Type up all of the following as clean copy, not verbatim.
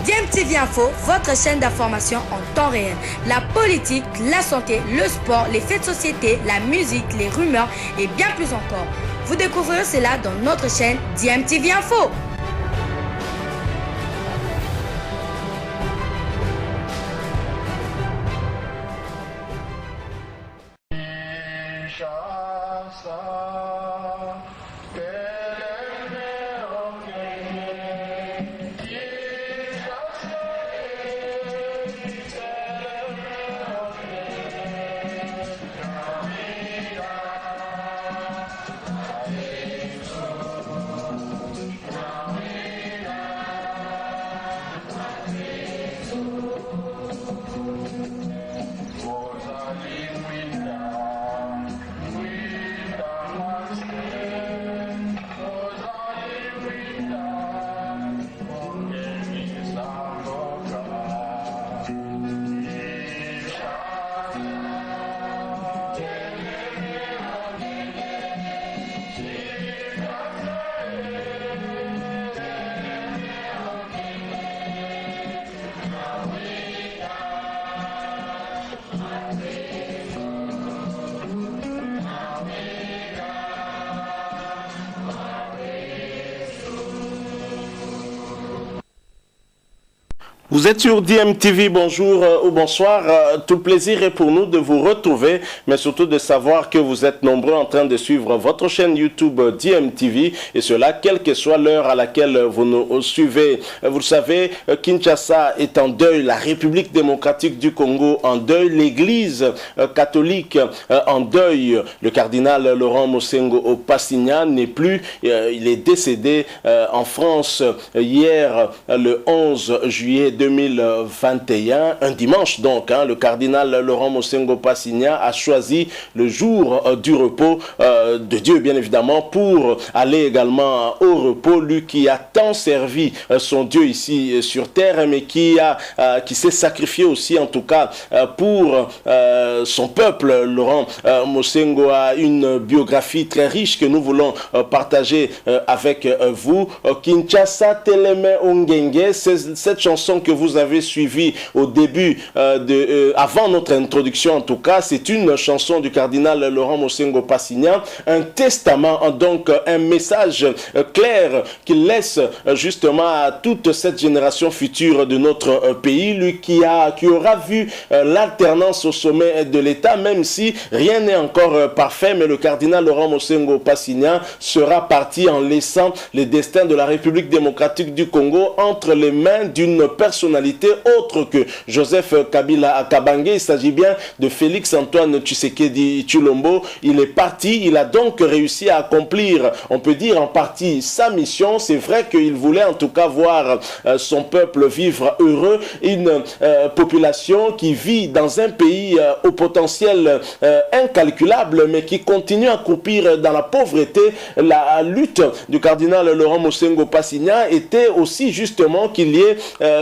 DMTV Info, votre chaîne d'information en temps réel. La politique, la santé, le sport, les faits de société, la musique, les rumeurs et bien plus encore. Vous découvrirez cela dans notre chaîne DMTV Info. Vous êtes sur DMTV, bonjour ou bonsoir. Tout plaisir est pour nous de vous retrouver, mais surtout de savoir que vous êtes nombreux en train de suivre votre chaîne YouTube DMTV, et cela quelle que soit l'heure à laquelle vous nous suivez. Vous le savez, Kinshasa est en deuil, la République démocratique du Congo en deuil, l'Église catholique en deuil. Le cardinal Laurent Mosengo Passigna n'est plus, il est décédé en France hier le 11 juillet 2021, un dimanche donc. Le cardinal Laurent Mosengo Passigna a choisi le jour du repos de Dieu, bien évidemment, pour aller également au repos, lui qui a tant servi son Dieu ici sur terre, mais qui s'est sacrifié aussi, en tout cas, pour son peuple. Laurent Mosengo a une biographie très riche que nous voulons partager avec vous. Kinshasa Teleme Ongenge, c'est cette chanson que vous avez suivi au début, avant notre introduction en tout cas, c'est une chanson du cardinal Laurent Mosengo Passigna, un testament, donc un message clair qu'il laisse justement à toute cette génération future de notre pays, lui qui aura vu l'alternance au sommet de l'État, même si rien n'est encore parfait, mais le cardinal Laurent Mosengo Passigna sera parti en laissant le destin de la République démocratique du Congo entre les mains d'une personnalité autre que Joseph Kabila Kabange. Il s'agit bien de Félix Antoine Tshisekedi Tshilombo. Il est parti, il a donc réussi à accomplir, on peut dire en partie, sa mission. C'est vrai qu'il voulait en tout cas voir son peuple vivre heureux, une population qui vit dans un pays au potentiel incalculable, mais qui continue à croupir dans la pauvreté. La lutte du cardinal Laurent Mosengo Passigna était aussi justement qu'il y ait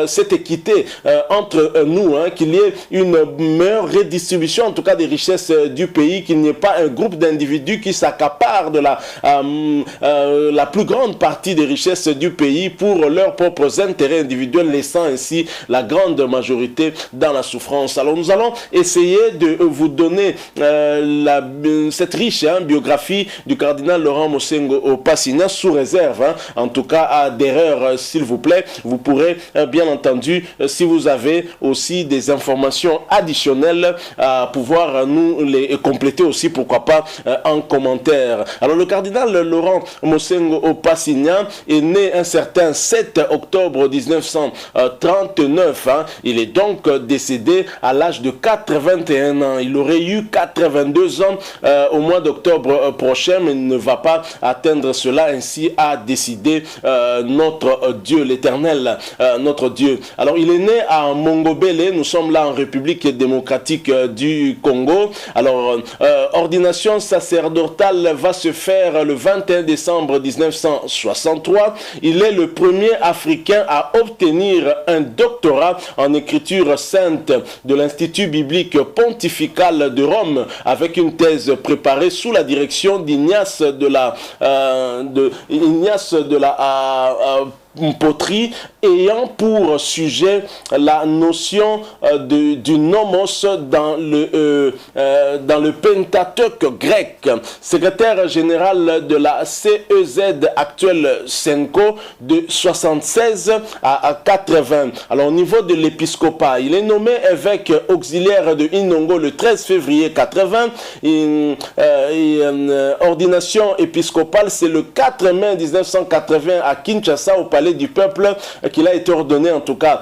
cette équité entre nous, qu'il y ait une meilleure redistribution en tout cas des richesses du pays, qu'il n'y ait pas un groupe d'individus qui s'accaparent de la plus grande partie des richesses du pays pour leurs propres intérêts individuels, laissant ainsi la grande majorité dans la souffrance. Alors nous allons essayer de vous donner cette riche biographie du cardinal Laurent Mosengo Passigna, sous réserve en tout cas d'erreurs, s'il vous plaît. Vous pourrez bien entendu, si vous avez aussi des informations additionnelles, à pouvoir nous les compléter aussi, pourquoi pas, en commentaire. Alors le cardinal Laurent Mosengo Passigna est né un certain 7 octobre 1939. Il est donc décédé à l'âge de 81 ans. Il aurait eu 82 ans au mois d'octobre prochain, mais il ne va pas atteindre cela. Ainsi a décidé notre Dieu, l'Éternel, notre Dieu. Alors il est né à Mongobele, nous sommes là en République démocratique du Congo. Alors ordination sacerdotale va se faire le 21 décembre 1963. Il est le premier Africain à obtenir un doctorat en écriture sainte de l'Institut biblique pontifical de Rome, avec une thèse préparée sous la direction d'Ignace de la poterie ayant pour sujet la notion du nomos dans le Pentateuque grec. Secrétaire général de la CEZ actuelle Senko de 76 à 80. Alors au niveau de l'épiscopat, il est nommé évêque auxiliaire de Inongo le 13 février 80. Ordination épiscopale, c'est le 4 mai 1980 à Kinshasa au Palais du Peuple qu'il a été ordonné en tout cas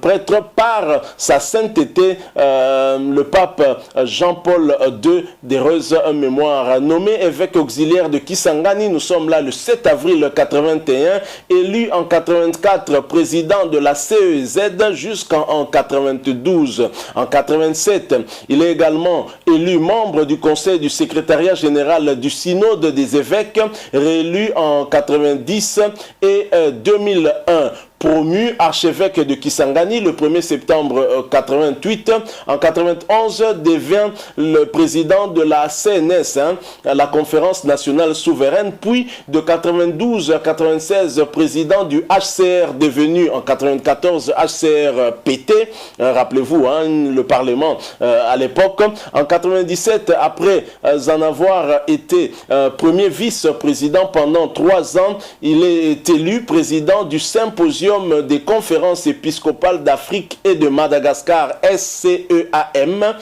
prêtre par sa sainteté le pape Jean-Paul II d'heureuse mémoire. Nommé évêque auxiliaire de Kisangani, nous sommes là le 7 avril 81, élu en 84 président de la CEZ jusqu'en 92. En 87, il est également élu membre du conseil du secrétariat général du synode des évêques, réélu en 90 et 2001. Promu archevêque de Kisangani le 1er septembre 88. En 91, devient le président de la CNS, la Conférence nationale souveraine, puis de 92 à 96, président du HCR, devenu en 94 HCR PT, rappelez-vous, le Parlement à l'époque. En 97, après en avoir été premier vice-président pendant 3 ans, il est élu président du symposium des conférences épiscopales d'Afrique et de Madagascar, SCEAM,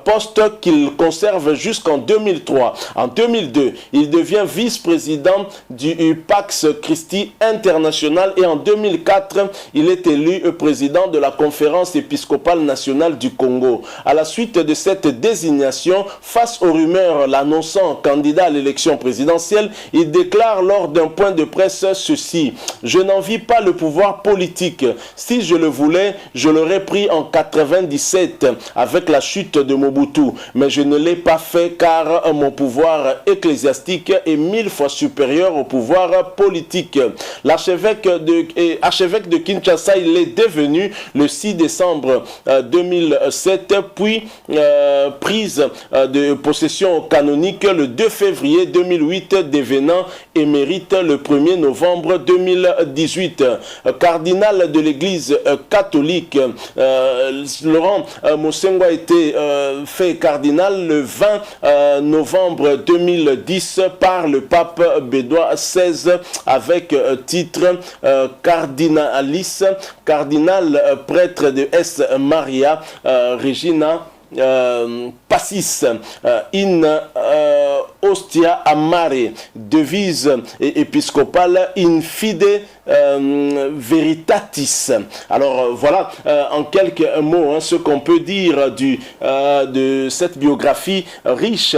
poste qu'il conserve jusqu'en 2003. En 2002, il devient vice-président du Pax Christi International et en 2004, il est élu président de la conférence épiscopale nationale du Congo. À la suite de cette désignation, face aux rumeurs l'annonçant candidat à l'élection présidentielle, il déclare lors d'un point de presse ceci: « Je n'envie pas le pouvoir politique. Si je le voulais, je l'aurais pris en 97 avec la chute de Mobutu. Mais je ne l'ai pas fait car mon pouvoir ecclésiastique est 1000 fois supérieur au pouvoir politique. » L'archevêque de Kinshasa, il est devenu le 6 décembre 2007, puis prise de possession canonique le 2 février 2008, devenant émérite le 1er novembre 2018. Cardinal de l'Église catholique, Laurent Mosengo a été fait cardinal le 20 novembre 2010 par le pape Benoît XVI avec titre cardinalis, cardinal prêtre de S. Maria Regina Passis in Ostia Amare, devise épiscopale in fide veritatis. Alors voilà en quelques mots ce qu'on peut dire de cette biographie riche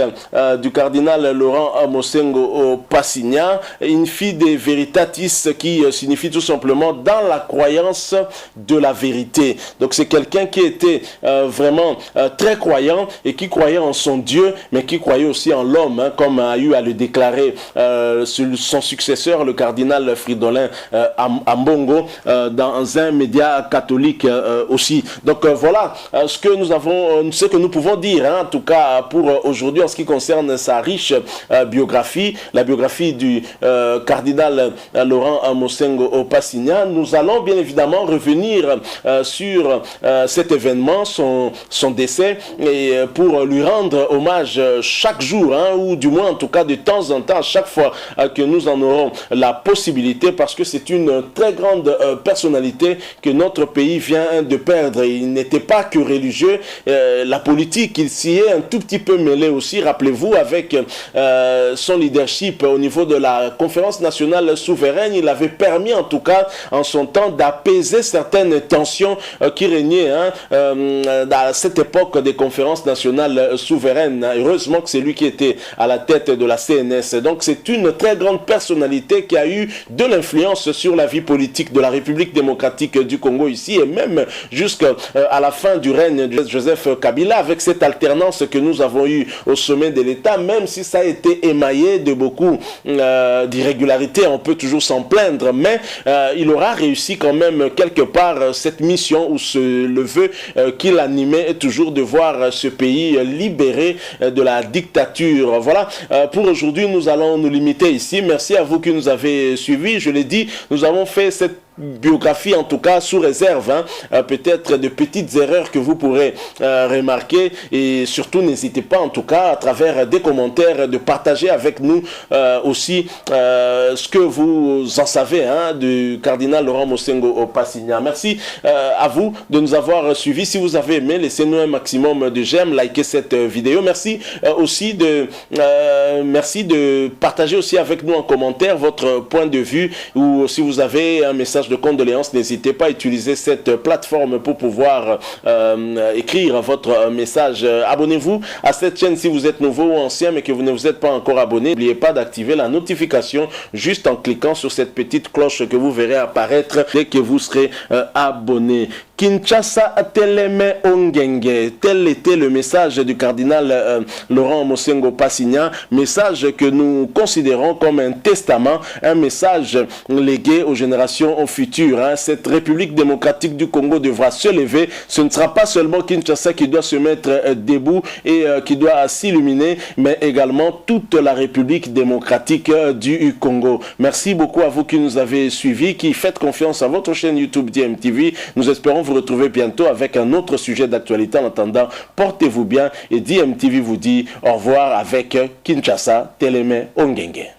du cardinal Laurent Mosengo Passigna, in fide veritatis, qui signifie tout simplement dans la croyance de la vérité. Donc c'est quelqu'un qui était vraiment très croyant et qui croyait en son Dieu, mais qui croyait aussi en l'homme, comme a eu à le déclarer son successeur, le cardinal Fridolin Ambongo, dans un média catholique aussi. Donc voilà ce que nous pouvons dire, en tout cas pour aujourd'hui en ce qui concerne sa riche biographie, la biographie du cardinal Laurent Mosengo Passigna. Nous allons bien évidemment revenir sur cet événement, son décès, et pour lui rendre hommage chaque jour, ou du moins en tout cas de temps en temps, à chaque fois que nous en aurons la possibilité, parce que c'est une très grande personnalité que notre pays vient de perdre. Il n'était pas que religieux, la politique, il s'y est un tout petit peu mêlé aussi, rappelez-vous, avec son leadership au niveau de la conférence nationale souveraine. Il avait permis en tout cas en son temps d'apaiser certaines tensions qui régnaient à cette époque des conférences nationales souveraines. Heureusement que c'est lui qui était à la tête de la CNS. Donc c'est une très grande personnalité qui a eu de l'influence sur la vie politique de la République démocratique du Congo ici, et même jusqu'à la fin du règne de Joseph Kabila, avec cette alternance que nous avons eue au sommet de l'État, même si ça a été émaillé de beaucoup d'irrégularités, on peut toujours s'en plaindre, mais il aura réussi quand même quelque part cette mission, ou le vœu qu'il animait toujours, de voir ce pays libéré de la dictature. Voilà, pour aujourd'hui nous allons nous limiter ici. Merci à vous qui nous avez suivis. Je l'ai dit, nous avons fait cette biographie en tout cas sous réserve, peut-être de petites erreurs que vous pourrez remarquer, et surtout n'hésitez pas en tout cas à travers des commentaires de partager avec nous aussi ce que vous en savez du cardinal Laurent Mosengo Passigna. Merci à vous de nous avoir suivis. Si vous avez aimé, laissez-nous un maximum de j'aime, likez cette vidéo. Merci aussi de partager aussi avec nous en commentaire votre point de vue, ou si vous avez un message de condoléances, n'hésitez pas à utiliser cette plateforme pour pouvoir écrire votre message. Abonnez-vous à cette chaîne si vous êtes nouveau ou ancien mais que vous ne vous êtes pas encore abonné. N'oubliez pas d'activer la notification juste en cliquant sur cette petite cloche que vous verrez apparaître dès que vous serez abonné. Kinshasa Teleme Ongenge, tel était le message du cardinal Laurent Mosengo Passigna, message que nous considérons comme un testament, un message légué aux générations futures. Cette République démocratique du Congo devra se lever. Ce ne sera pas seulement Kinshasa qui doit se mettre debout et qui doit s'illuminer, mais également toute la République démocratique du Congo. Merci beaucoup à vous qui nous avez suivis, qui faites confiance à votre chaîne YouTube DMTV. Nous espérons vous retrouver bientôt avec un autre sujet d'actualité. En attendant, portez-vous bien et DMTV vous dit au revoir avec Kinshasa Teleme Ongenge.